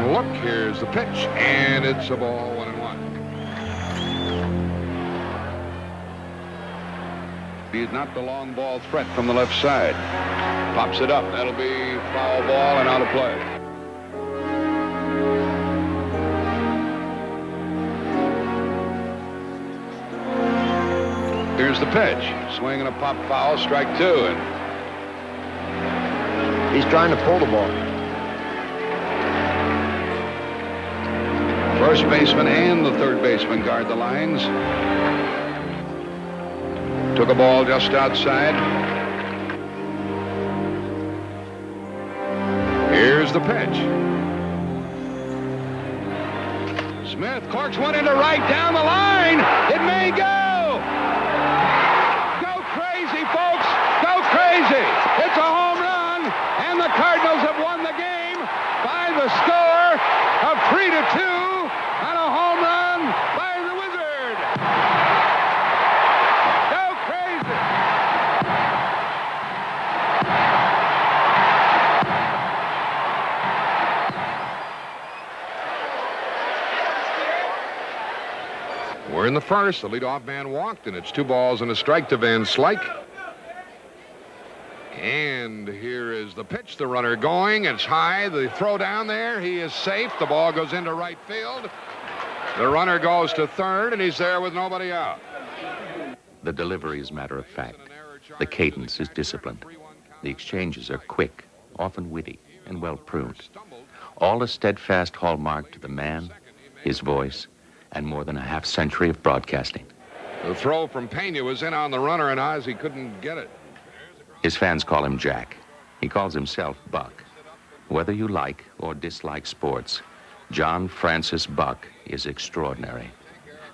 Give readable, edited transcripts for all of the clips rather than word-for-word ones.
And look, here's the pitch, and it's a ball, 1-1. He's not the long ball threat from the left side. Pops it up. That'll be foul ball and out of play. Here's the pitch. Swing and a pop foul, strike 2. And he's trying to pull the ball. First baseman and the third baseman guard the lines. Took a ball just outside. Here's the pitch. Smith corks one into right down the line. It may go. Go crazy, folks. Go crazy. It's a home run, and the Cardinals have won the game by the score of 3-2. And a home run by the Wizard. Go crazy. We're in the first. The leadoff man walked, and it's 2 balls and a strike to Van Slyke. And here is the pitch. The runner going. It's high. The throw down there. He is safe. The ball goes into right field. The runner goes to third, and he's there with nobody out. The delivery is matter-of-fact. The cadence is disciplined. The exchanges are quick, often witty, and well-pruned. All a steadfast hallmark to the man, his voice, and more than a half-century of broadcasting. The throw from Pena was in on the runner, and Ozzie couldn't get it. His fans call him Jack. He calls himself Buck. Whether you like or dislike sports, John Francis Buck is extraordinary.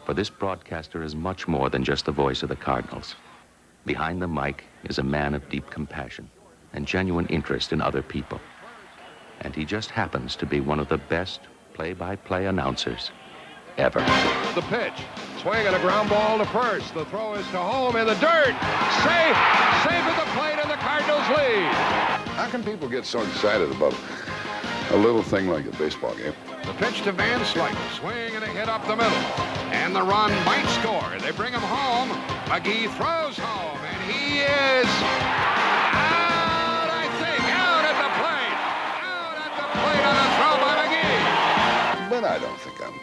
For this broadcaster is much more than just the voice of the Cardinals. Behind the mic is a man of deep compassion and genuine interest in other people. And he just happens to be one of the best play-by-play announcers ever. The pitch. Swing and a ground ball to first. The throw is to home in the dirt. Safe. Safe at the plate, and the Cardinals lead. How can people get so excited about a little thing like a baseball game? The pitch to Van Slyke. Swing and a hit up the middle. And the run might score. They bring him home. McGee throws home, and he is out, I think. Out at the plate. Out at the plate on a throw by McGee. But I don't think I'm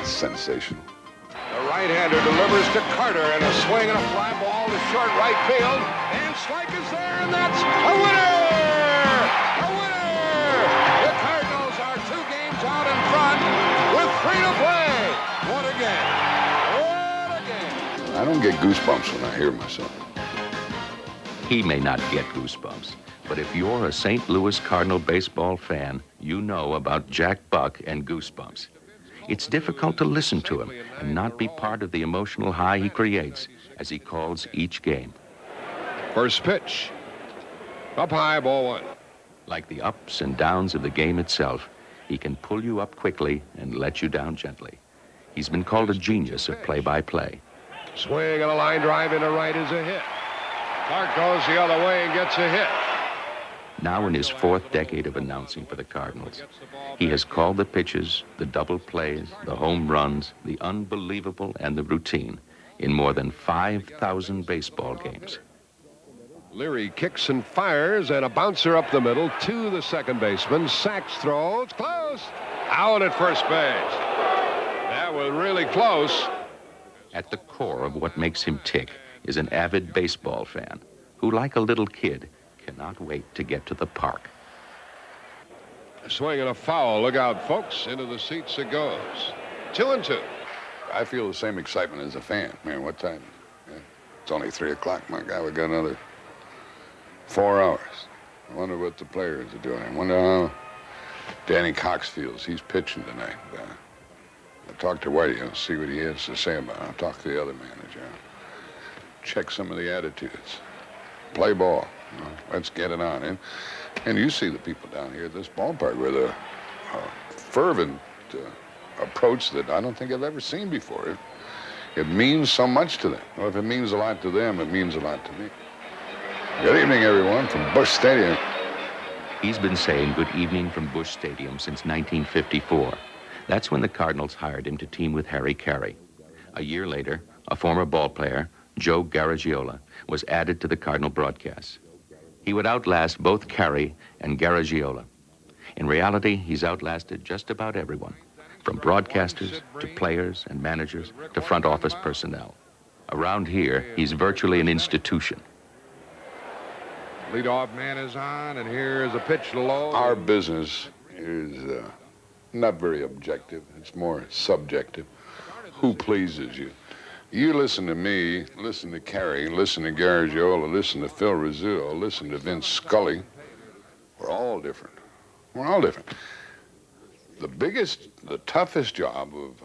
sensational. The right-hander delivers to Carter, and a swing and a fly ball to short right field. And Slyke is there, and that's a winner! A winner! The Cardinals are 2 games out in front with 3 to play. What a game! What a game! I don't get goosebumps when I hear myself. He may not get goosebumps, but if you're a St. Louis Cardinal baseball fan, you know about Jack Buck and goosebumps. It's difficult to listen to him and not be part of the emotional high he creates as he calls each game. First pitch. Up high, ball 1. Like the ups and downs of the game itself, he can pull you up quickly and let you down gently. He's been called a genius of play-by-play. Swing and a line drive into right is a hit. Clark goes the other way and gets a hit. Now in his 4th decade of announcing for the Cardinals, he has called the pitches, the double plays, the home runs, the unbelievable, and the routine in more than 5,000 baseball games. Leary kicks and fires, and a bouncer up the middle to the second baseman. Sachs throws, close, out at first base. That was really close. At the core of what makes him tick is an avid baseball fan who, like a little kid, cannot wait to get to the park. A swing and a foul. Look out, folks. Into the seats it goes. 2-2. I feel the same excitement as a fan. Man, what time? Yeah, it's only 3 o'clock, my guy. We got another 4 hours. I wonder what the players are doing. I wonder how Danny Cox feels. He's pitching tonight. I'll talk to Whitey. I'll see what he has to say about it. I'll talk to the other manager. Check some of the attitudes. Play ball. Let's get it on. And you see the people down here at this ballpark with a fervent approach that I don't think I've ever seen before. It means so much to them. Well, if it means a lot to them, it means a lot to me. Good evening, everyone, from Busch Stadium. He's been saying good evening from Busch Stadium since 1954. That's when the Cardinals hired him to team with Harry Carey. A year later, a former ballplayer, Joe Garagiola, was added to the Cardinal broadcasts. He would outlast both Carey and Garagiola. In reality, he's outlasted just about everyone, from broadcasters to players and managers to front office personnel. Around here, he's virtually an institution. Leadoff man is on, and here is a pitch low. Our business is not very objective. It's more subjective. Who pleases you? You listen to me, listen to Carey, listen to Garagiola, listen to Phil Rizzuto, listen to Vince Scully. We're all different. We're all different. The toughest job of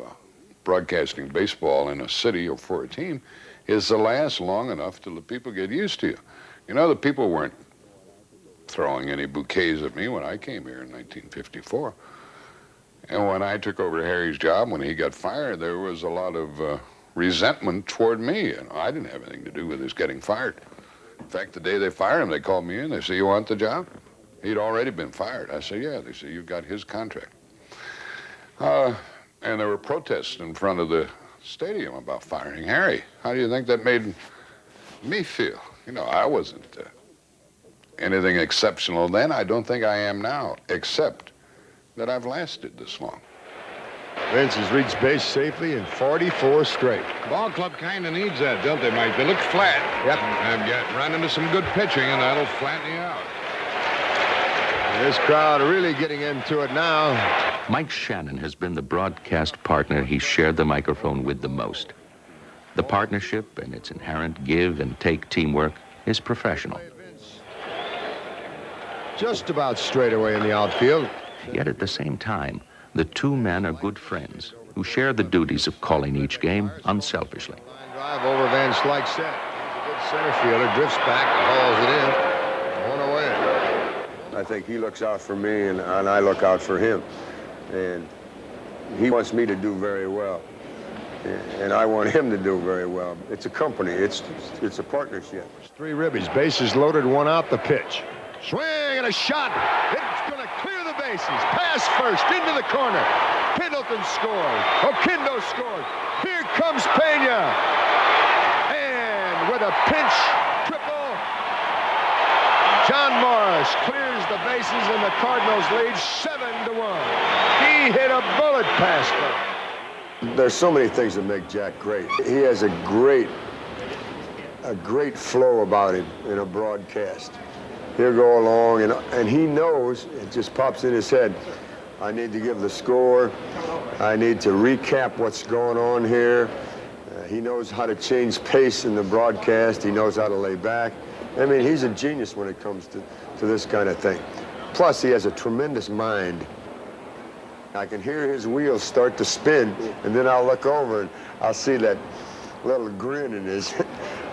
broadcasting baseball in a city or for a team is to last long enough till the people get used to you. You know, the people weren't throwing any bouquets at me when I came here in 1954. And when I took over Harry's job, when he got fired, there was a lot of resentment toward me. And I didn't have anything to do with his getting fired. In fact, the day they fired him, they called me in. They said, "You want the job?" He'd already been fired. I said, "Yeah." They said, "You've got his contract." And there were protests in front of the stadium about firing Harry. How do you think that made me feel? You know, I wasn't anything exceptional then. I don't think I am now, except that I've lasted this long. Vince has reached base safely in 44 straight. Ball club kind of needs that, don't they, Mike? They look flat. Yep. And run into some good pitching, and that'll flatten you out. And this crowd are really getting into it now. Mike Shannon has been the broadcast partner he's shared the microphone with the most. The partnership and its inherent give and take teamwork is professional. Just about straight away in the outfield. Yet at the same time, the two men are good friends who share the duties of calling each game unselfishly. Line drive over Van Slyke's set. He's a good center fielder, drifts back and hauls it in. One away. I think he looks out for me, and I look out for him. And he wants me to do very well. And I want him to do very well. It's a company. It's a partnership. Three ribbies. Bases loaded, one out, the pitch. Swing and a shot. It's going to clear the bases. Pass first into the corner. Pendleton scores. Oquendo scores. Here comes Pena. And with a pinch triple, John Morris clears the bases and the Cardinals lead 7-1. He hit a bullet past them. There's so many things that make Jack great. He has a great flow about him in a broadcast. He'll go along, and he knows, it just pops in his head, I need to give the score. I need to recap what's going on here. He knows how to change pace in the broadcast. He knows how to lay back. I mean, he's a genius when it comes to this kind of thing. Plus, he has a tremendous mind. I can hear his wheels start to spin, and then I'll look over and I'll see that little grin in his,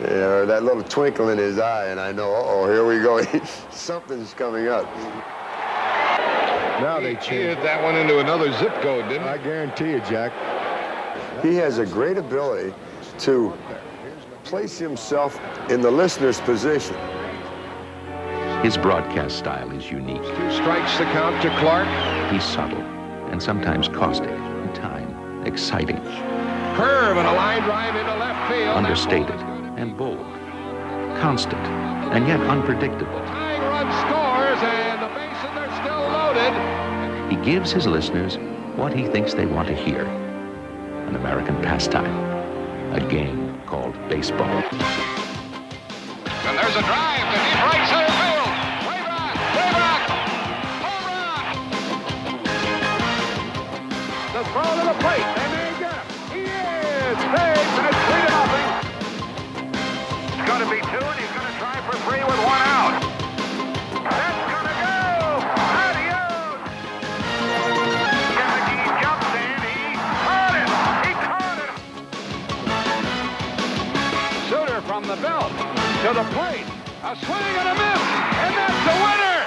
or that little twinkle in his eye, and I know, uh-oh, here we go. Something's coming up. Now they He change. hit that one into another zip code, didn't I he? guarantee you, Jack. He has a great ability to place himself in the listener's position. His broadcast style is unique. 2 strikes the count to Clark. He's subtle and sometimes caustic, in time, exciting, Curve and a line drive into left field. understated and bold, constant and yet unpredictable. Tying run scores, and the bases are still loaded. He gives his listeners what he thinks they want to hear. An American pastime, a game called baseball. And there's a drive to deep right center field. Way back, home run. The throw to the plate. They may get him. He is. Pace, and it's 3-0. It's going to be 2, and he's going to try for 3 with 1 out. That's going to go. Adios. Kennedy jumps in. He caught it. He caught it. Suter from the belt to the plate. A swing and a miss. And that's a winner.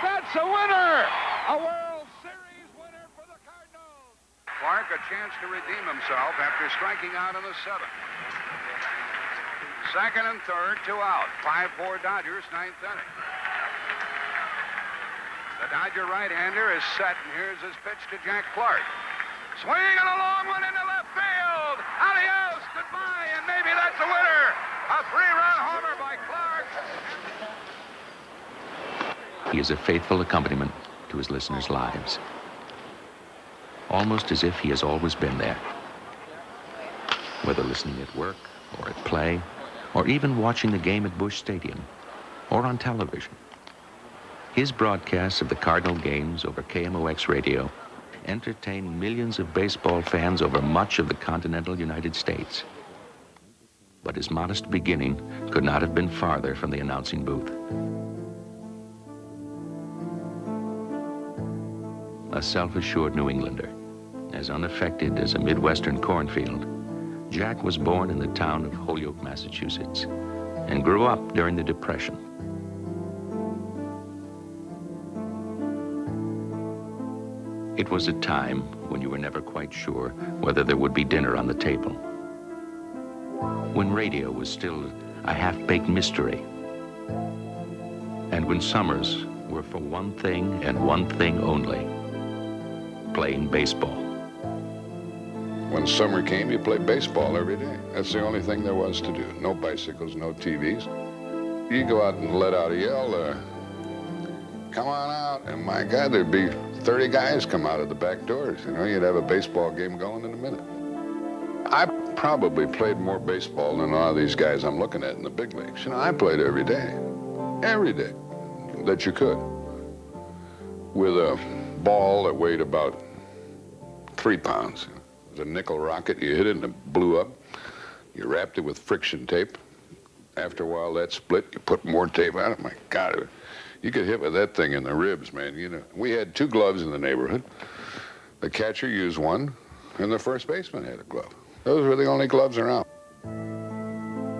That's a winner. A World Series winner for the Cardinals. Clark a chance to redeem himself after striking out in the 7th. Second and third, 2 out. 5-4 Dodgers, 9th inning. The Dodger right-hander is set, and here's his pitch to Jack Clark. Swinging a long one into left field. Adios, goodbye, and maybe that's a winner. A three-run homer by Clark. He is a faithful accompaniment to his listeners' lives, almost as if he has always been there. Whether listening at work, or at play, or even watching the game at Busch Stadium, or on television. His broadcasts of the Cardinal games over KMOX radio entertain millions of baseball fans over much of the continental United States. But his modest beginning could not have been farther from the announcing booth. A self-assured New Englander, as unaffected as a Midwestern cornfield, Jack was born in the town of Holyoke, Massachusetts, and grew up during the Depression. It was a time when you were never quite sure whether there would be dinner on the table, when radio was still a half-baked mystery, and when summers were for one thing and one thing only: playing baseball. When summer came, you played baseball every day. That's the only thing there was to do. No bicycles, no TVs. You go out and let out a yell, come on out, and my God, there'd be 30 guys come out of the back doors. You know, you'd have a baseball game going in a minute. I probably played more baseball than a lot of these guys I'm looking at in the big leagues. You know, I played every day that you could, with a ball that weighed about 3 pounds. It was a nickel rocket. You hit it and it blew up. You wrapped it with friction tape. After a while, that split. You put more tape on it. My God, you get hit with that thing in the ribs, man. You know, we had 2 gloves in the neighborhood. The catcher used one, and the first baseman had a glove. Those were the only gloves around.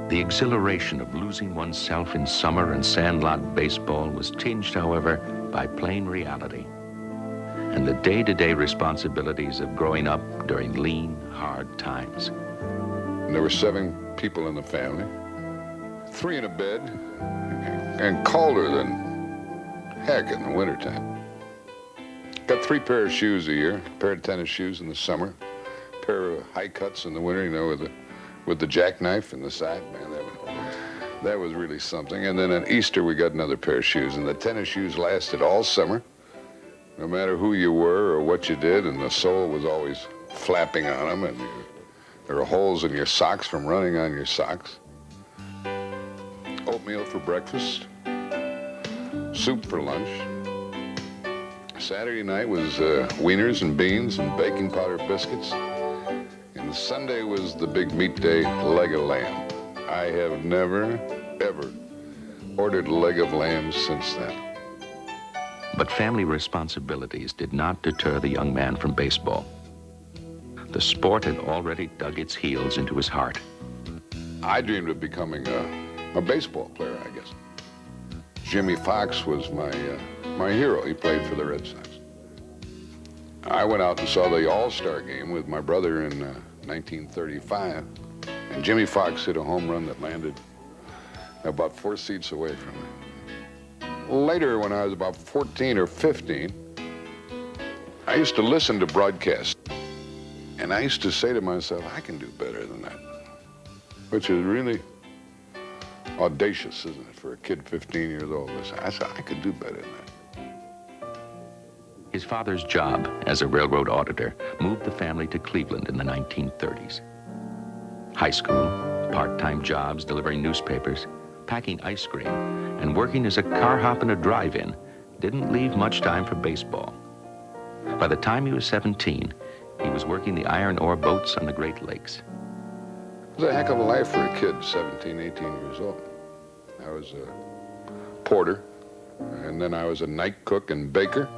The exhilaration of losing oneself in summer and sandlot baseball was tinged, however, by plain reality and the day-to-day responsibilities of growing up during lean, hard times. And there were 7 people in the family, 3 in a bed, and colder than heck in the wintertime. Got 3 pairs of shoes a year, a pair of tennis shoes in the summer, a pair of high cuts in the winter, you know, with the jackknife in the side. Man, that was really something. And then at Easter, we got another pair of shoes, and the tennis shoes lasted all summer, no matter who you were or what you did, and the sole was always flapping on them, and there were holes in your socks from running on your socks. Oatmeal for breakfast, soup for lunch. Saturday night was wieners and beans and baking powder biscuits. And Sunday was the big meat day, leg of lamb. I have never, ever ordered a leg of lamb since then. But family responsibilities did not deter the young man from baseball. The sport had already dug its heels into his heart. I dreamed of becoming a baseball player, I guess. Jimmy Fox was my hero. He played for the Red Sox. I went out and saw the All-Star game with my brother in 1935, and Jimmy Fox hit a home run that landed about 4 seats away from me. Later, when I was about 14 or 15, I used to listen to broadcasts, and I used to say to myself, I can do better than that, which is really audacious, isn't it, for a kid 15 years old? I said, I could do better than that. His father's job as a railroad auditor moved the family to Cleveland in the 1930s. High school, part-time jobs delivering newspapers, packing ice cream, and working as a car hop in a drive-in didn't leave much time for baseball. By the time he was 17, he was working the iron ore boats on the Great Lakes. It was a heck of a life for a kid, 17, 18 years old. I was a porter, and then I was a night cook and baker.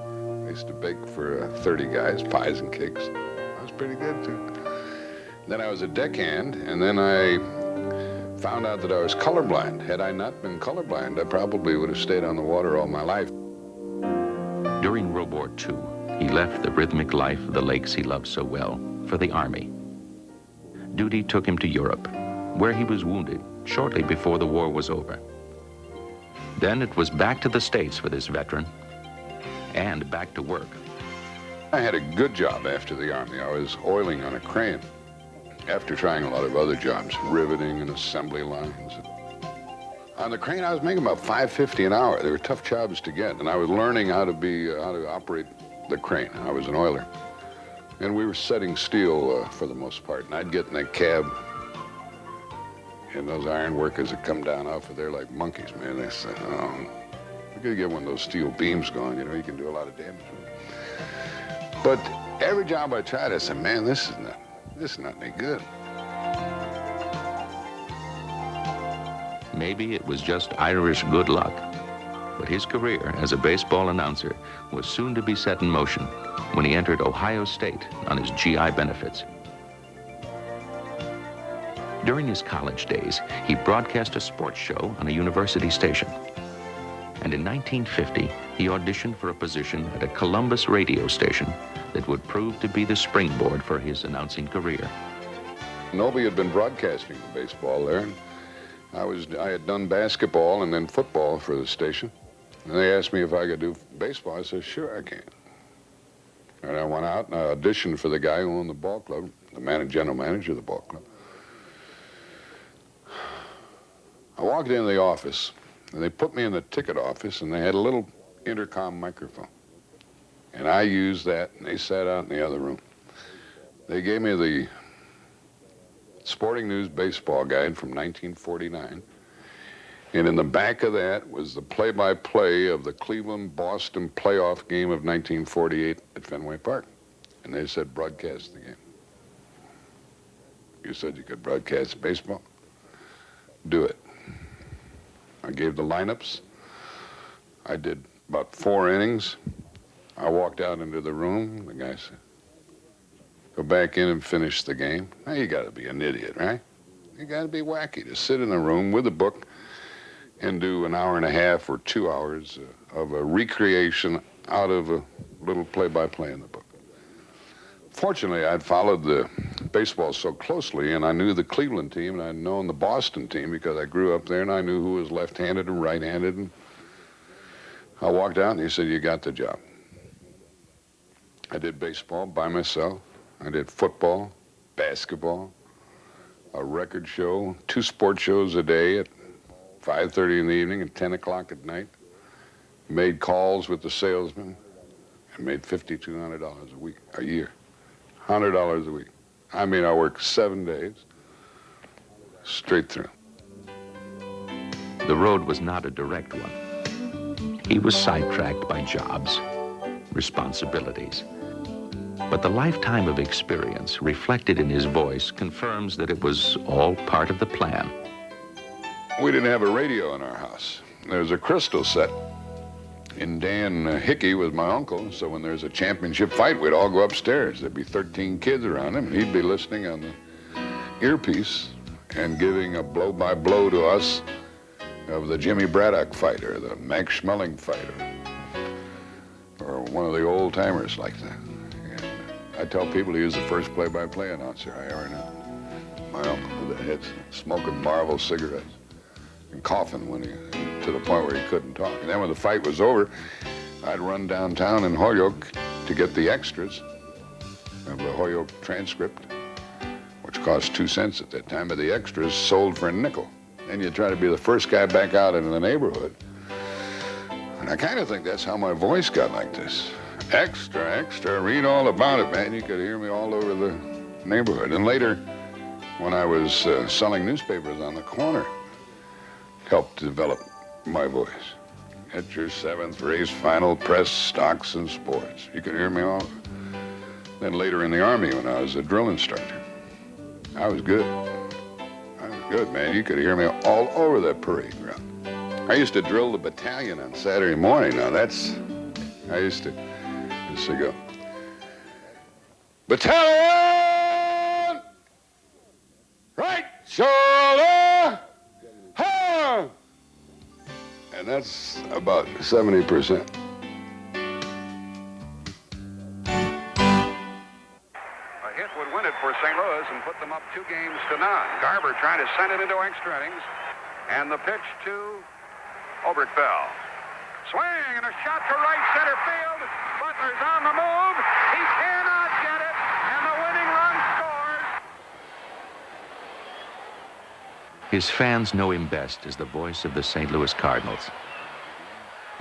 I used to bake for 30 guys, pies and cakes. I was pretty good, too. Then I was a deckhand, and then I found out that I was colorblind. Had I not been colorblind, I probably would have stayed on the water all my life. During World War II, he left the rhythmic life of the lakes he loved so well for the Army. Duty took him to Europe, where he was wounded shortly before the war was over. Then it was back to the States for this veteran, and back to work. I had a good job after the Army. I was oiling on a crane after trying a lot of other jobs, riveting and assembly lines. On the crane, I was making about $5.50 an hour. They were tough jobs to get, and I was learning how to operate the crane. I was an oiler. And we were setting steel for the most part, and I'd get in that cab, and those iron workers would come down off of there like monkeys, man. They said, oh, we could get one of those steel beams going, you know, you can do a lot of damage with it. But every job I tried, I said, man, this is not any good. Maybe it was just Irish good luck, but his career as a baseball announcer was soon to be set in motion when he entered Ohio State on his GI benefits. During his college days, he broadcast a sports show on a university station. And in 1950, he auditioned for a position at a Columbus radio station that would prove to be the springboard for his announcing career. Nobody had been broadcasting baseball there. And I had done basketball and then football for the station. And they asked me if I could do baseball. I said, sure, I can. And I went out and I auditioned for the guy who owned the ball club, the general manager of the ball club. I walked into the office, and they put me in the ticket office, and they had a little intercom microphone. And I used that, and they sat out in the other room. They gave me the Sporting News baseball guide from 1949. And in the back of that was the play-by-play of the Cleveland-Boston playoff game of 1948 at Fenway Park. And they said, broadcast the game. You said you could broadcast baseball? Do it. I gave the lineups. I did about 4 innings. I walked out into the room. The guy said, go back in and finish the game. Now, you got to be an idiot, right? You got to be wacky to sit in a room with a book and do an hour and a half or 2 hours of a recreation out of a little play-by-play in the book. Fortunately, I'd followed the baseball so closely, and I knew the Cleveland team, and I'd known the Boston team because I grew up there, and I knew who was left-handed and right-handed. And I walked out, and he said, you got the job. I did baseball by myself. I did football, basketball, a record show, 2 sports shows a day at 5:30 in the evening and 10 o'clock at night. Made calls with the salesman and made $5,200 a year. $100 a week. I mean, I worked 7 days straight through. The road was not a direct one. He was sidetracked by jobs, responsibilities. But the lifetime of experience reflected in his voice confirms that it was all part of the plan. We didn't have a radio in our house. There was a crystal set. And Dan Hickey was my uncle, so when there's a championship fight, we'd all go upstairs. There'd be 13 kids around him, and he'd be listening on the earpiece and giving a blow-by-blow to us of the Jimmy Braddock fight or the Max Schmeling fight or one of the old-timers like that. And I tell people he was the first play-by-play announcer I ever knew. My uncle with the head smoking Marlboro cigarettes and coughing to the point where he couldn't talk. And then when the fight was over, I'd run downtown in Holyoke to get the extras of the Holyoke transcript, which cost 2 cents at that time, but the extras sold for a nickel. Then you try to be the first guy back out into the neighborhood. And I kind of think that's how my voice got like this. Extra, extra, read all about it, man. You could hear me all over the neighborhood. And later, when I was selling newspapers on the corner, helped develop my voice. At your 7th race, final press, stocks, and sports. You could hear me all. Then later in the Army, when I was a drill instructor, I was good. I was good, man. You could hear me all over that parade ground. I used to drill the battalion on Saturday morning. Now I used to go, battalion, right shoulder, ha! And that's about 70%. For St. Louis and put them up 2 games to none. Garber trying to send it into extra innings. And the pitch to Oberkfell. Swing! swing and a shot to right center field. Butler's on the move. He cannot get it, and the winning run scores. His fans know him best as the voice of the St. Louis Cardinals,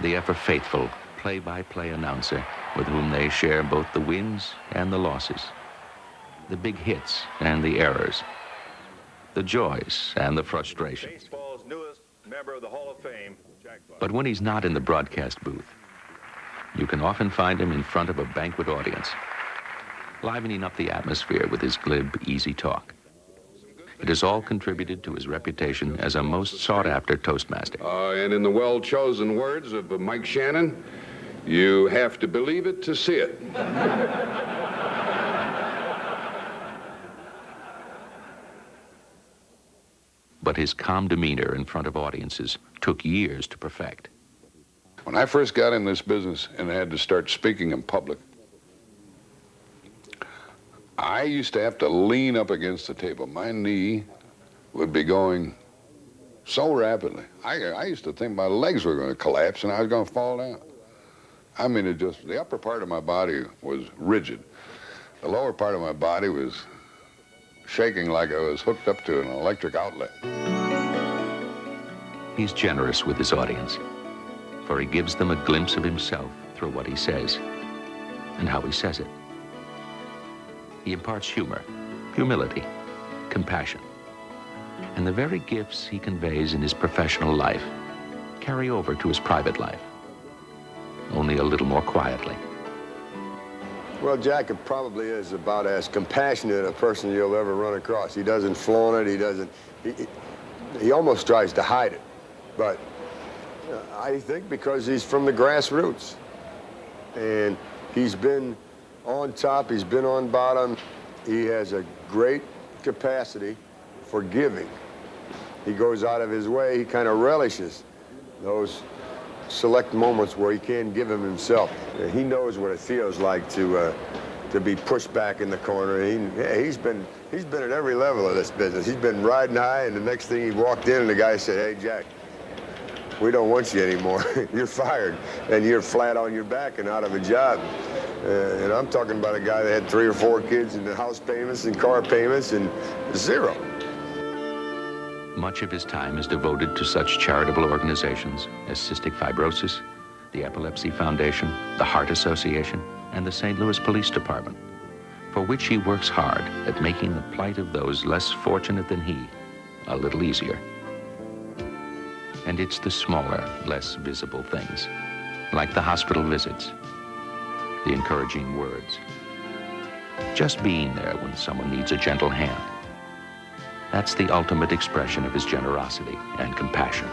the ever-faithful play-by-play announcer with whom they share both the wins and the losses, the big hits and the errors, the joys and the frustrations. Baseball's newest member of the Hall of Fame, Jack Buck. But when he's not in the broadcast booth, you can often find him in front of a banquet audience, livening up the atmosphere with his glib, easy talk. It has all contributed to his reputation as a most sought-after Toastmaster. And in the well-chosen words of Mike Shannon, you have to believe it to see it. But his calm demeanor in front of audiences took years to perfect. When I first got in this business and had to start speaking in public, I used to have to lean up against the table. My knee would be going so rapidly. I used to think my legs were going to collapse and I was going to fall down. I mean, the upper part of my body was rigid. The lower part of my body was shaking like I was hooked up to an electric outlet. He's generous with his audience, for he gives them a glimpse of himself through what he says and how he says it. He imparts humor, humility, compassion, and the very gifts he conveys in his professional life carry over to his private life, only a little more quietly. Well, Jack probably is about as compassionate a person you'll ever run across. He doesn't flaunt it. He almost tries to hide it. But I think because he's from the grassroots. And he's been on top, he's been on bottom. He has a great capacity for giving. He goes out of his way, he kind of relishes those select moments where he can give him himself. He knows what it feels like to be pushed back in the corner. He's been at every level of this business. He's been riding high, and the next thing he walked in and the guy said, "Hey, Jack, we don't want you anymore. You're fired." And you're flat on your back and out of a job. And I'm talking about a guy that had 3 or 4 kids and the house payments and car payments and zero. Much of his time is devoted to such charitable organizations as Cystic Fibrosis, the Epilepsy Foundation, the Heart Association, and the St. Louis Police Department, for which he works hard at making the plight of those less fortunate than he a little easier. And it's the smaller, less visible things, like the hospital visits, the encouraging words, just being there when someone needs a gentle hand. That's the ultimate expression of his generosity and compassion.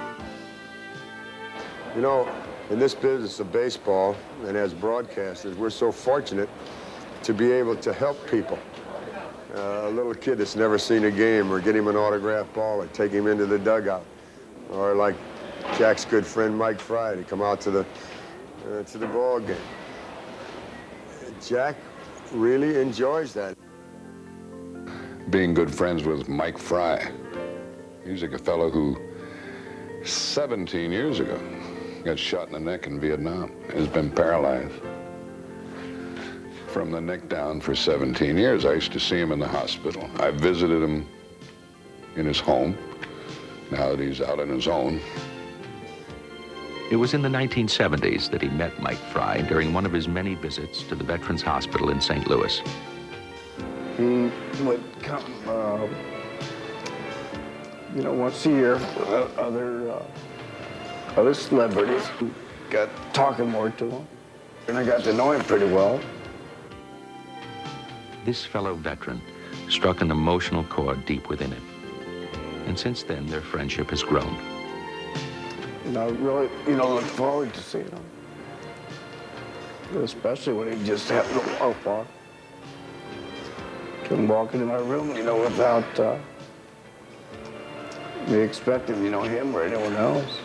You know, in this business of baseball and as broadcasters, we're so fortunate to be able to help people. A little kid that's never seen a game, or get him an autographed ball, or take him into the dugout. Or like Jack's good friend Mike Fry to come out to the ball game. Jack really enjoys that. Being good friends with Mike Fry. He's a fellow who 17 years ago got shot in the neck in Vietnam, has been paralyzed from the neck down for 17 years. I used to see him in the hospital. I visited him in his home, now that he's out on his own. It was in the 1970s that he met Mike Fry during one of his many visits to the Veterans Hospital in St. Louis. He would come, once a year with other celebrities. Got talking more to him, and I got to know him pretty well. This fellow veteran struck an emotional chord deep within him. And since then, their friendship has grown. And I really, look forward to seeing him. Especially when he just happened to walk on. Can walk into my room, without me expecting, him or anyone else.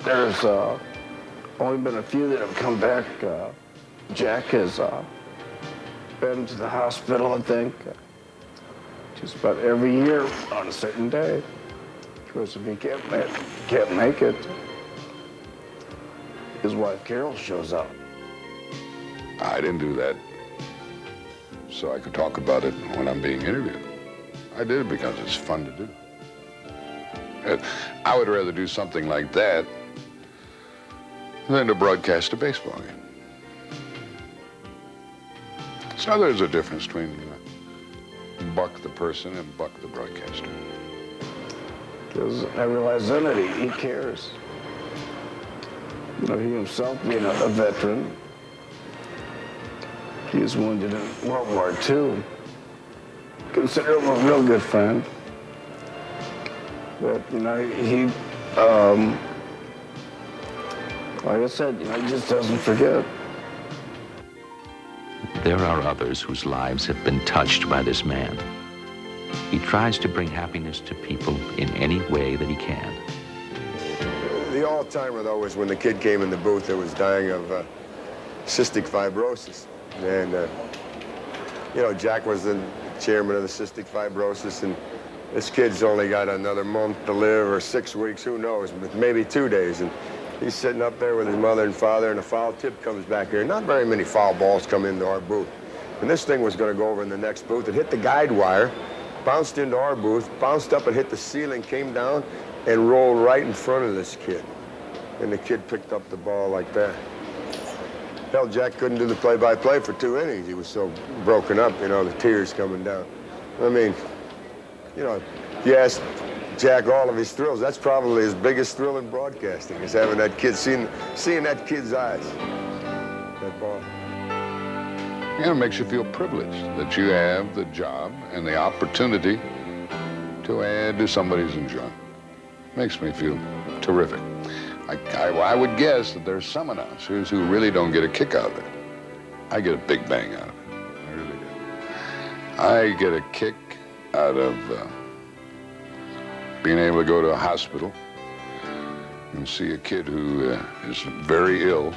There's only been a few that have come back. Jack has been to the hospital, I think, just about every year on a certain day. Of course, if he can't make it, his wife Carol shows up. I didn't do that so I could talk about it when I'm being interviewed. I did it because it's fun to do. I would rather do something like that than to broadcast a baseball game. So there's a difference between Buck the person and Buck the broadcaster. Because I realize then that he cares. You know, he himself being a veteran, he was wounded in World War II. Consider him a real good friend. But, you know, he like I said, you know, he just doesn't forget. There are others whose lives have been touched by this man. He tries to bring happiness to people in any way that he can. The all-timer, though, was when the kid came in the booth that was dying of cystic fibrosis. And, you know, Jack was the chairman of the cystic fibrosis, and this kid's only got another month to live, or 6 weeks, who knows, but maybe 2 days. And he's sitting up there with his mother and father, and a foul tip comes back here. Not very many foul balls come into our booth. And this thing was going to go over in the next booth. It hit the guide wire, bounced into our booth, bounced up and hit the ceiling, came down, and rolled right in front of this kid. And the kid picked up the ball like that. Hell, Jack couldn't do the play-by-play for 2 innings. He was so broken up, you know, the tears coming down. I mean, you know, you ask Jack all of his thrills. That's probably his biggest thrill in broadcasting, is having that kid, seeing that kid's eyes, that ball. You know, it makes you feel privileged that you have the job and the opportunity to add to somebody's enjoyment. Makes me feel terrific. I would guess that there's some announcers who really don't get a kick out of it. I get a big bang out of it. I really do. I get a kick out of being able to go to a hospital and see a kid who is very ill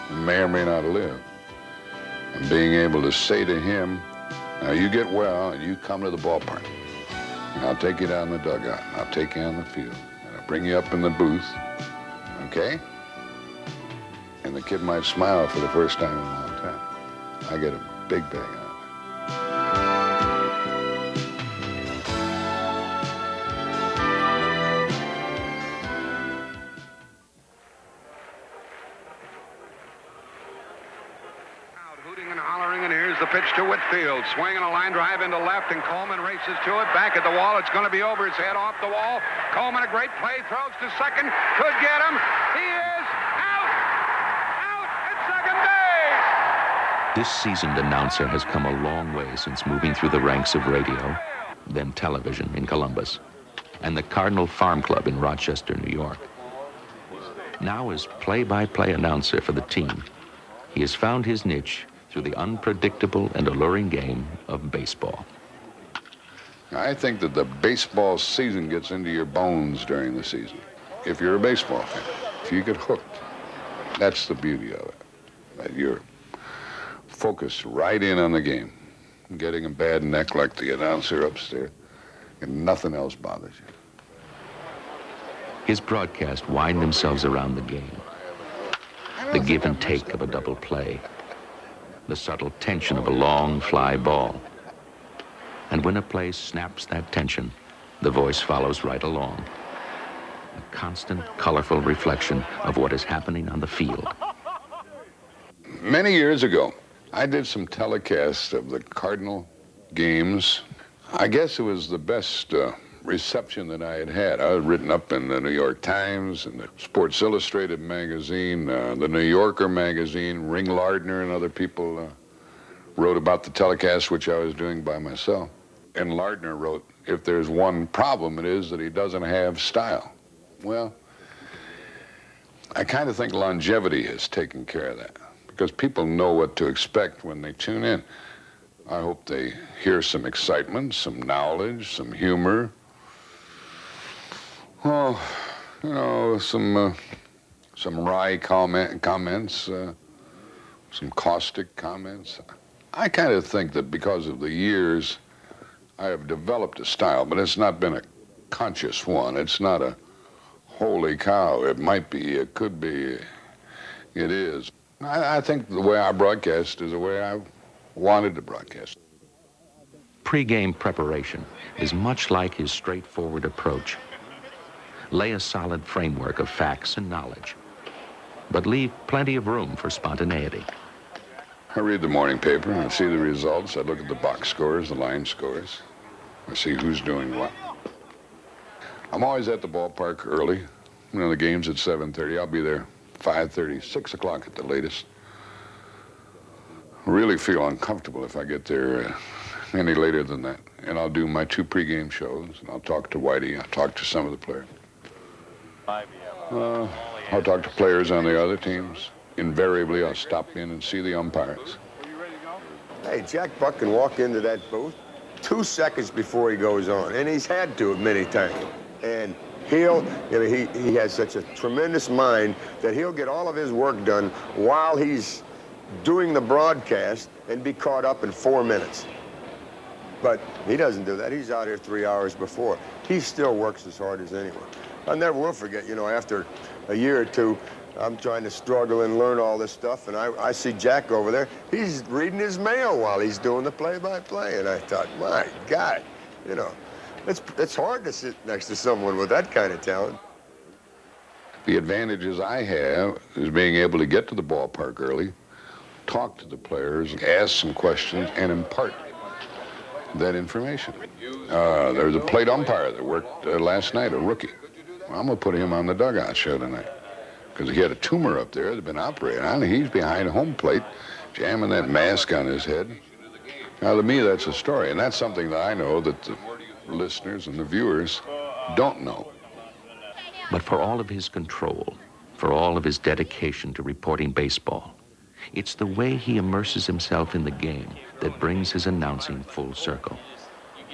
and may or may not live. And being able to say to him, now you get well and you come to the ballpark. And I'll take you down the dugout. And I'll take you on the field. And I'll bring you up in the booth. Okay? And the kid might smile for the first time in a long time. I get a big bang out of it. Hooting and hollering, and here's the pitch to Whitfield. Swinging a line drive into left, and Coleman races to it. Back at the wall. It's going to be over his head, off the wall. Coleman, a great play, throws to second. Could get him. He is out! Out at second base! This seasoned announcer has come a long way since moving through the ranks of radio, then television in Columbus, and the Cardinal Farm Club in Rochester, New York. Now as play-by-play announcer for the team, he has found his niche through the unpredictable and alluring game of baseball. I think that the baseball season gets into your bones during the season. If you're a baseball fan, if you get hooked, that's the beauty of it. That you're focused right in on the game, getting a bad neck like the announcer upstairs, and nothing else bothers you. His broadcasts wind themselves around the game. The give and take of a double play, the subtle tension of a long fly ball. And when a play snaps that tension, the voice follows right along. A constant, colorful reflection of what is happening on the field. Many years ago, I did some telecasts of the Cardinal games. I guess it was the best reception that I had had. I was written up in the New York Times and the Sports Illustrated magazine, the New Yorker magazine. Ring Lardner and other people wrote about the telecast, which I was doing by myself. And Lardner wrote, if there's one problem, it is that he doesn't have style. Well, I kind of think longevity has taken care of that, because people know what to expect when they tune in. I hope they hear some excitement, some knowledge, some humor. Well, you know, some wry comments, some caustic comments. I kind of think that because of the years, I have developed a style, but it's not been a conscious one. It's not a holy cow. It might be, it could be. It is. I think the way I broadcast is the way I wanted to broadcast. Pre-game preparation is much like his straightforward approach. Lay a solid framework of facts and knowledge, but leave plenty of room for spontaneity. I read the morning paper and I see the results. I look at the box scores, the line scores. I see who's doing what. I'm always at the ballpark early. You know, the game's at 7:30. I'll be there 5:30, 6 o'clock at the latest. I really feel uncomfortable if I get there any later than that. And I'll do my 2 pregame shows, and I'll talk to Whitey. I'll talk to some of the players. I'll talk to players on the other teams. Invariably, I'll stop in and see the umpires. Hey, Jack Buck can walk into that booth 2 seconds before he goes on, and he's had to many times. And he has such a tremendous mind that he'll get all of his work done while he's doing the broadcast and be caught up in 4 minutes. But he doesn't do that. He's out here 3 hours before. He still works as hard as anyone. I never will forget, you know, after a year or two, I'm trying to struggle and learn all this stuff, and I see Jack over there. He's reading his mail while he's doing the play-by-play, and I thought, my God, you know, it's hard to sit next to someone with that kind of talent. The advantages I have is being able to get to the ballpark early, talk to the players, ask some questions, and impart that information. There was a plate umpire that worked last night, a rookie. Well, I'm going to put him on the dugout show tonight because he had a tumor up there that had been operated on. He's behind home plate, jamming that mask on his head. Now, to me, that's a story, and that's something that I know that the listeners and the viewers don't know. But for all of his control, for all of his dedication to reporting baseball, it's the way he immerses himself in the game that brings his announcing full circle.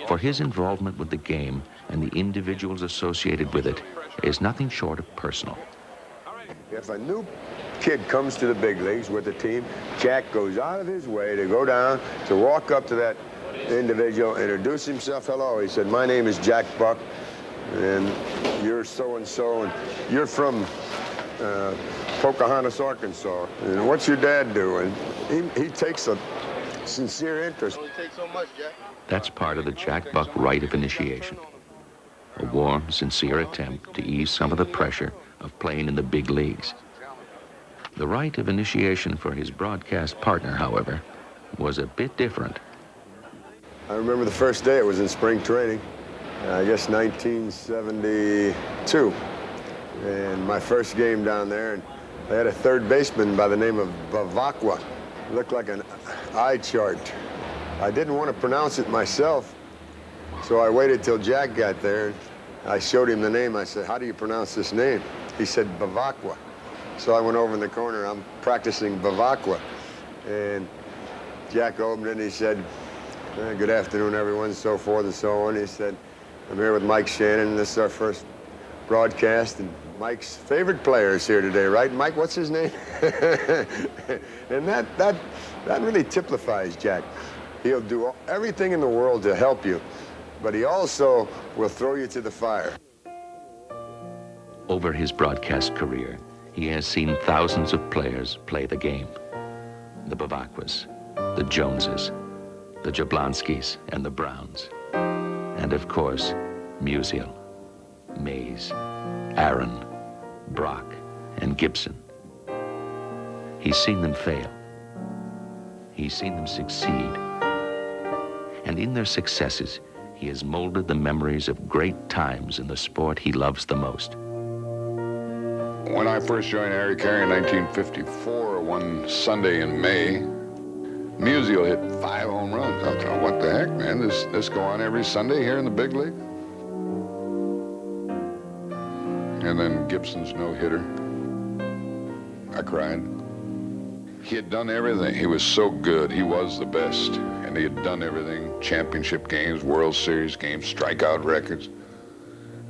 For his involvement with the game and the individuals associated with it is nothing short of personal. If a new kid comes to the big leagues with the team, Jack goes out of his way to go down, to walk up to that individual, introduce himself. Hello, he said, my name is Jack Buck, and you're so-and-so, and you're from Pocahontas, Arkansas. And what's your dad do? And he takes a sincere interest. That's part of the Jack Buck rite of initiation. A warm, sincere attempt to ease some of the pressure of playing in the big leagues. The rite of initiation for his broadcast partner, however, was a bit different. I remember the first day. It was in spring training, I guess 1972. And my first game down there, and I had a third baseman by the name of Bavacqua. It looked like an eye chart. I didn't want to pronounce it myself, so I waited till Jack got there. And I showed him the name. I said, how do you pronounce this name? He said, Bavacqua. So I went over in the corner. I'm practicing Bavacqua. And Jack opened it and he said, good afternoon, everyone, so forth and so on. He said, I'm here with Mike Shannon, and this is our first broadcast. And Mike's favorite player is here today, right? Mike, what's his name? And that really typifies Jack. He'll do everything in the world to help you, but he also will throw you to the fire. Over his broadcast career, he has seen thousands of players play the game. The Bavacquas, the Joneses, the Jablonskis, and the Browns. And of course, Musial, Mays, Aaron, Brock, and Gibson. He's seen them fail. He's seen them succeed. And in their successes, he has molded the memories of great times in the sport he loves the most. When I first joined Harry Carey in 1954, one Sunday in May, Musial hit 5 home runs. I thought, what the heck, man? This go on every Sunday here in the big league? And then Gibson's no-hitter. I cried. He had done everything. He was so good. He was the best. And he had done everything. Championship games, World Series games, strikeout records.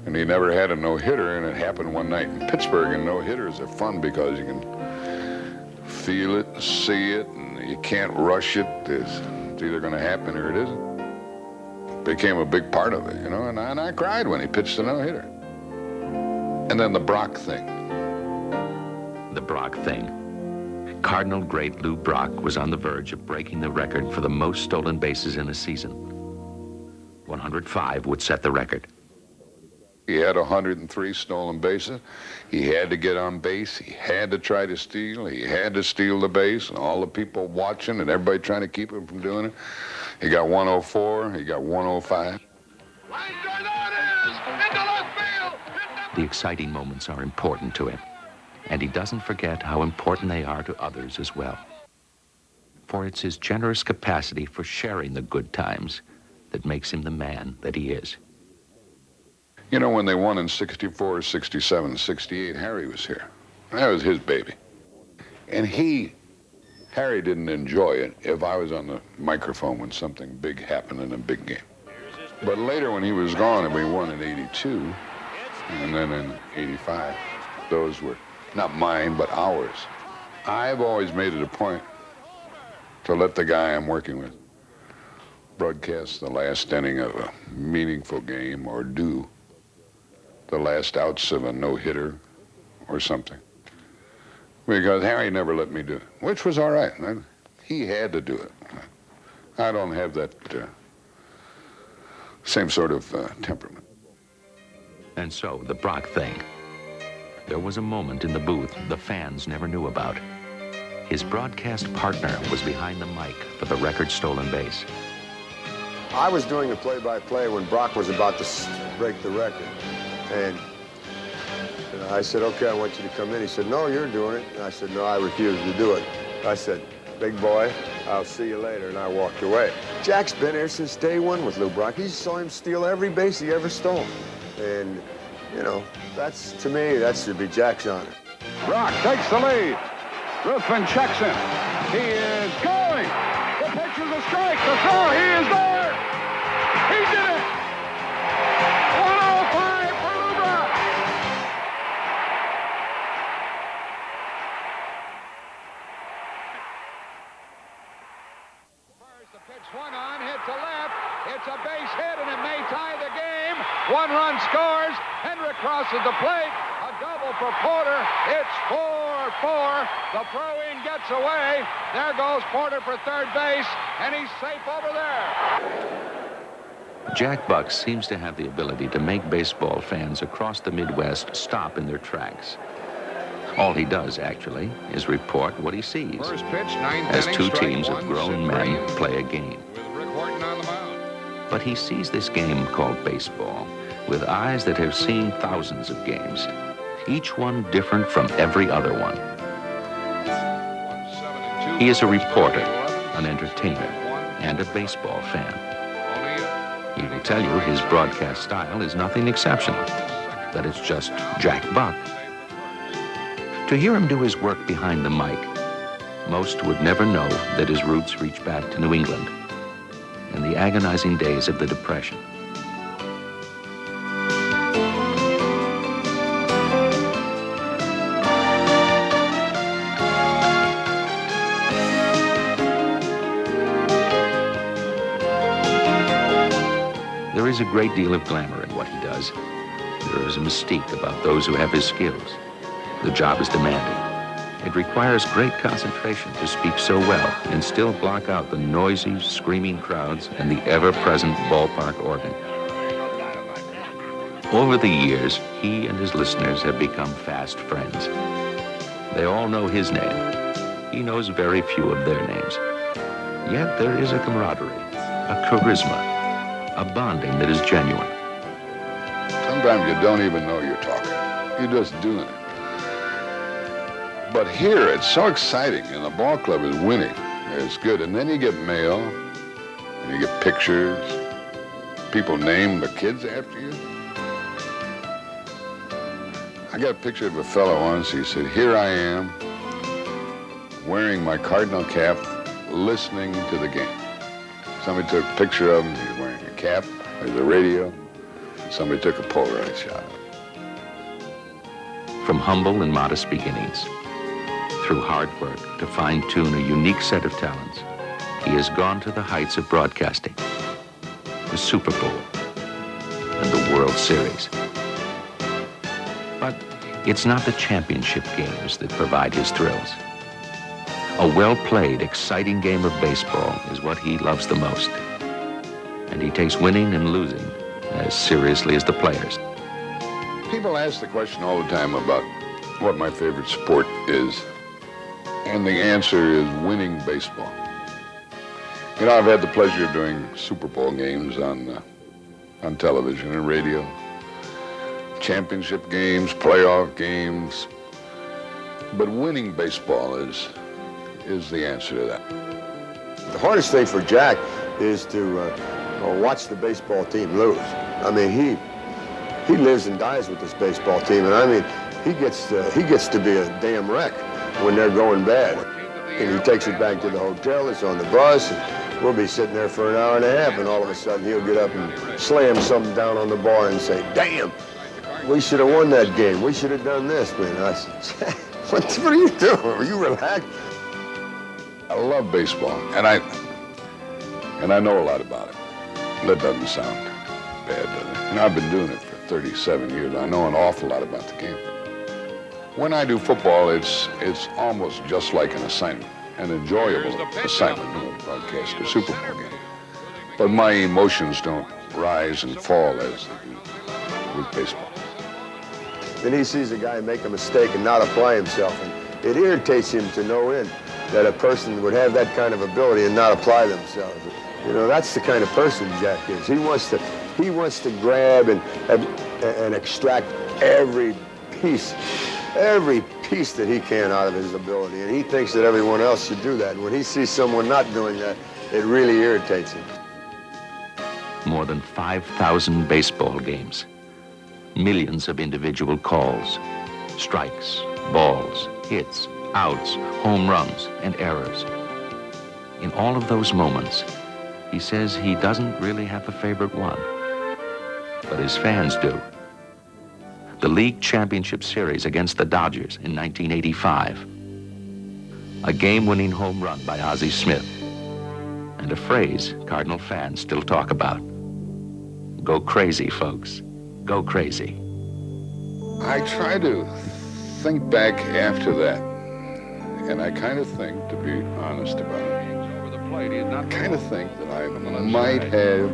And he never had a no-hitter, and it happened one night in Pittsburgh, and no-hitters are fun because you can feel it, see it, and you can't rush it. It's either going to happen or it isn't. Became a big part of it, you know, and I cried when he pitched a no-hitter. And then the Brock thing. The Brock thing. Cardinal great Lou Brock was on the verge of breaking the record for the most stolen bases in a season. 105 would set the record. He had 103 stolen bases. He had to get on base. He had to try to steal. He had to steal the base, and all the people watching and everybody trying to keep him from doing it. He got 104. He got 105. The exciting moments are important to him, and he doesn't forget how important they are to others as well. For it's his generous capacity for sharing the good times that makes him the man that he is. You know, when they won in 64, 67, 68, Harry was here. That was his baby. And Harry didn't enjoy it if I was on the microphone when something big happened in a big game. But later when he was gone and we won in 82, and then in 85, those were not mine, but ours. I've always made it a point to let the guy I'm working with broadcast the last inning of a meaningful game or do the last outs of a no-hitter or something. Because Harry never let me do it, which was all right. He had to do it. I don't have that same sort of temperament. And so, the Brock thing. There was a moment in the booth the fans never knew about. His broadcast partner was behind the mic for the record stolen base. I was doing the play-by-play when Brock was about to break the record. And I said, okay, I want you to come in. He said, no, you're doing it. And I said, no, I refuse to do it. I said, big boy, I'll see you later. And I walked away. Jack's been here since day one with Lou Brock. He saw him steal every base he ever stole. And, you know, that's, to me, that should be Jack's honor. Brock takes the lead. Ruthven checks him. He is going. The pitch is a strike. The throw, he is there. He did it. 105 for Lou Brock. First, the pitch swung on, hit to left. It's a base hit, and it may tie the game. One run scores. Hendrick crosses the plate. A double for Porter. It's 4-4. The throw-in gets away. There goes Porter for third base, and he's safe over there. Jack Buck seems to have the ability to make baseball fans across the Midwest stop in their tracks. All he does, actually, is report what he sees. First pitch, ninth as inning, two strike teams of one, grown Sid men Green play a game. with Rick Horton on the mound. But he sees this game called baseball with eyes that have seen thousands of games, each one different from every other one. 1-7-2. He is a reporter, an entertainer, and a baseball fan. He will tell you his broadcast style is nothing exceptional, that it's just Jack Buck. To hear him do his work behind the mic, most would never know that his roots reach back to New England in the agonizing days of the Depression. There is a great deal of glamour in what he does. There is a mystique about those who have his skills. The job is demanding. It requires great concentration to speak so well and still block out the noisy, screaming crowds and the ever-present ballpark organ. Over the years, he and his listeners have become fast friends. They all know his name. He knows very few of their names. Yet there is a camaraderie, a charisma, a bonding that is genuine. Sometimes you don't even know you're talking. You're just doing it. But here, it's so exciting, and the ball club is winning. It's good. And then you get mail, and you get pictures. People name the kids after you. I got a picture of a fellow once. He said, here I am, wearing my Cardinal cap, listening to the game. Somebody took a picture of him. He's wearing a cap. There's a radio. Somebody took a Polaroid shot. From humble and modest beginnings, through hard work to fine-tune a unique set of talents, he has gone to the heights of broadcasting, the Super Bowl, and the World Series. But it's not the championship games that provide his thrills. A well-played, exciting game of baseball is what he loves the most. And he takes winning and losing as seriously as the players. People ask the question all the time about what my favorite sport is. And the answer is winning baseball. You know, I've had the pleasure of doing Super Bowl games on television and radio. Championship games, playoff games. But winning baseball is the answer to that. The hardest thing for Jack is to watch the baseball team lose. I mean, he lives and dies with this baseball team, and I mean, he gets to be a damn wreck when they're going bad. And he takes it back to the hotel, it's on the bus, and we'll be sitting there for an hour and a half, and all of a sudden he'll get up and slam something down on the bar and say, "Damn, we should have won that game. We should have done this." Man, I said, what are you doing? Are you relaxed? I love baseball, and I know a lot about it. That doesn't sound bad, does it? And I've been doing it for 37 years. I know an awful lot about the game. When I do football, it's almost just like an assignment, an enjoyable assignment, you know, broadcast a Super Bowl game. But my emotions don't rise and fall as they do with baseball. Then he sees a guy make a mistake and not apply himself, and it irritates him to no end that a person would have that kind of ability and not apply themselves. You know, that's the kind of person Jack is. He wants to grab and extract every piece that he can out of his ability, and he thinks that everyone else should do that. And when he sees someone not doing that, it really irritates him. More than 5,000 baseball games. Millions of individual calls, strikes, balls, hits, outs, home runs, and errors. In all of those moments, he says he doesn't really have a favorite one, but his fans do. The League Championship Series against the Dodgers in 1985. A game-winning home run by Ozzie Smith, and a phrase Cardinal fans still talk about. Go crazy, folks. Go crazy. I try to think back after that, and I kind of think, to be honest about it, I kind of think that I might have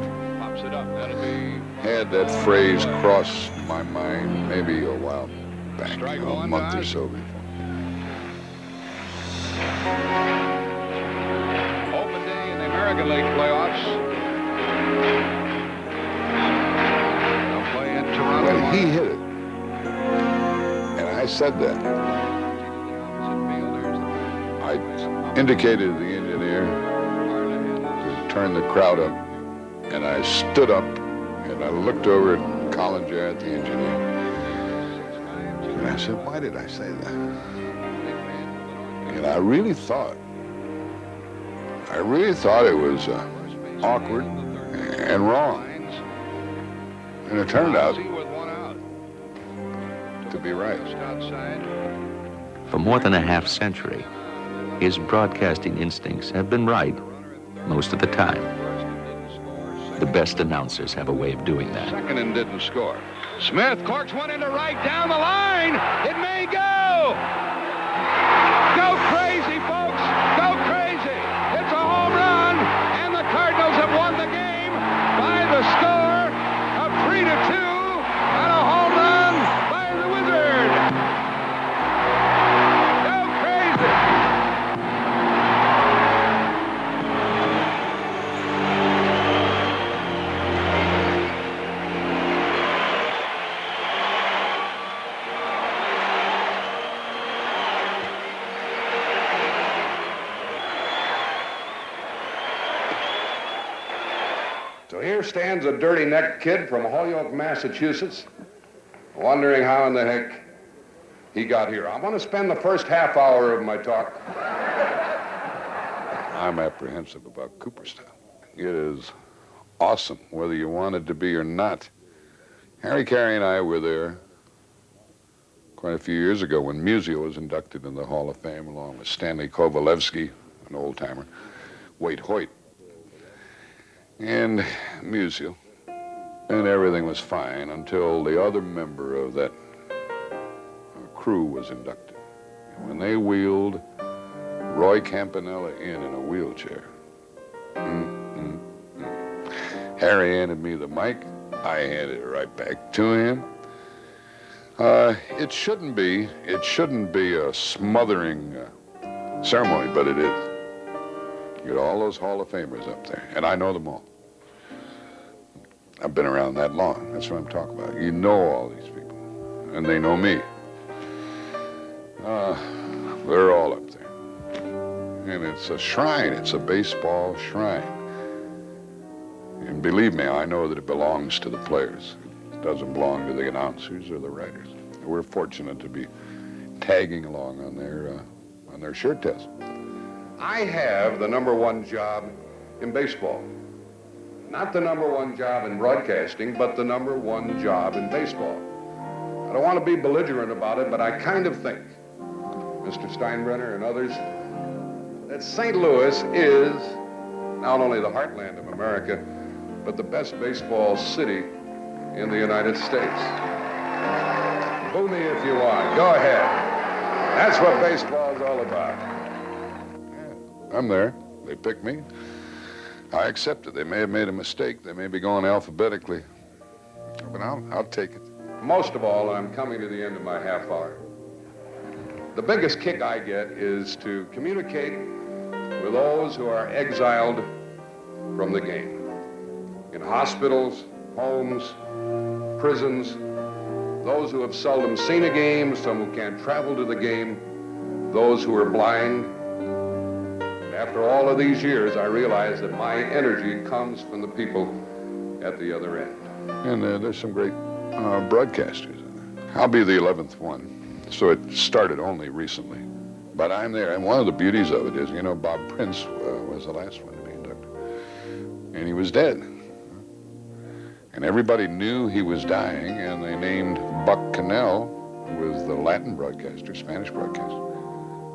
had that phrase cross my mind maybe a while back, you know, a month or so before. Open day in the American League playoffs. They'll play in Toronto. When he hit it, and I said that, I indicated to the engineer to turn the crowd up, and I stood up and I looked over at Colin Jarrett, the engineer, and I said, "Why did I say that?" And I really thought it was awkward and wrong, and it turned out to be right. For more than a half-century, his broadcasting instincts have been right most of the time. The best announcers have a way of doing that. Second and didn't score. Smith corks one into right down the line. It may go. Go crazy, folks. Go crazy. It's a home run, and the Cardinals have won the game by the score of 3-2 on a home run by the Wizard. Go crazy. So here stands a dirty-necked kid from Holyoke, Massachusetts, wondering how in the heck he got here. I want to spend the first half hour of my talk. I'm apprehensive about Cooperstown. It is awesome, whether you want it to be or not. Harry Carey and I were there quite a few years ago when Musial was inducted in the Hall of Fame, along with Stanley Kovalevsky, an old-timer, Wade Hoyt, and Musial. And everything was fine until the other member of that crew was inducted. And when they wheeled Roy Campanella in a wheelchair. Harry handed me the mic. I handed it right back to him. It shouldn't be a smothering ceremony, but it is. You got all those Hall of Famers up there, and I know them all. I've been around that long. That's what I'm talking about. You know all these people, and they know me. They're all up there. And it's a shrine. It's a baseball shrine. And believe me, I know that it belongs to the players. It doesn't belong to the announcers or the writers. We're fortunate to be tagging along on their shirt test. I have the #1 job in baseball. Not the #1 job in broadcasting, but the #1 job in baseball. I don't want to be belligerent about it, but I kind of think, Mr. Steinbrenner and others, that St. Louis is not only the heartland of America, but the best baseball city in the United States. Boo me if you want. Go ahead. That's what baseball is all about. I'm there. They picked me. I accept it. They may have made a mistake. They may be going alphabetically. But I'll take it. Most of all, I'm coming to the end of my half hour. The biggest kick I get is to communicate with those who are exiled from the game. In hospitals, homes, prisons, those who have seldom seen a game, some who can't travel to the game, those who are blind. After all of these years, I realize that my energy comes from the people at the other end. And there's some great broadcasters. I'll be the 11th one, so it started only recently. But I'm there, and one of the beauties of it is, you know, Bob Prince was the last one to be inducted. And he was dead. And everybody knew he was dying, and they named Buck Cannell, who was the Latin broadcaster, Spanish broadcaster.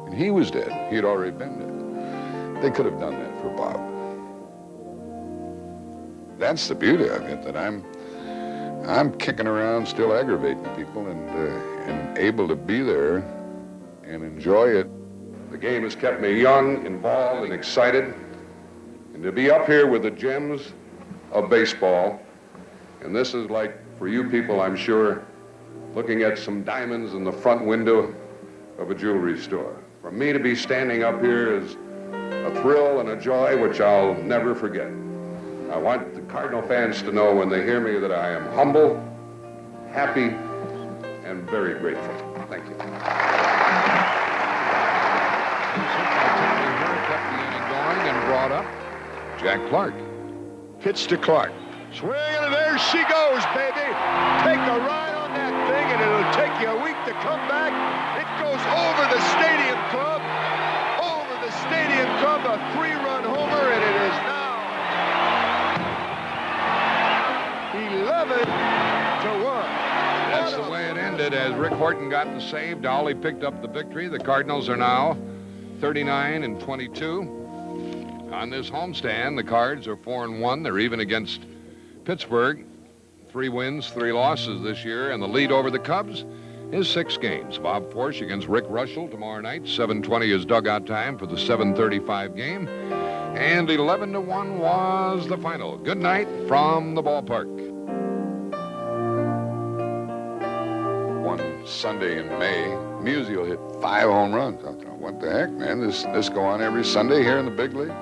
And he was dead. He had already been dead. They could have done that for Bob. That's the beauty of it, that I'm kicking around, still aggravating people, and able to be there and enjoy it. The game has kept me young, involved, and excited. And to be up here with the gems of baseball, and this is like, for you people, I'm sure, looking at some diamonds in the front window of a jewelry store. For me to be standing up here is a thrill and a joy which I'll never forget. I want the Cardinal fans to know when they hear me that I am humble, happy, and very grateful. Thank you. Kept the inning going and brought up Jack Clark. Pitch to Clark. Swing, and there she goes, baby. Take a ride on that thing, and it'll take you a week to come back. It goes over the Stadium Club. Over the Stadium Club, a 3-run homer, and it is now 11-1. That's the way it ended as Rick Horton got the save. Dowley picked up the victory. The Cardinals are now 39-22. On this homestand, the Cards are 4-1. They're even against Pittsburgh. 3 wins, 3 losses this year, and the lead over the Cubs is 6 games. Bob Forsch against Rick Russell tomorrow night. 7:20 is dugout time for the 7:35 game. And 11-1 was the final. Good night from the ballpark. One Sunday in May, Musial hit 5 home runs. I thought, what the heck, man? This go on every Sunday here in the big league?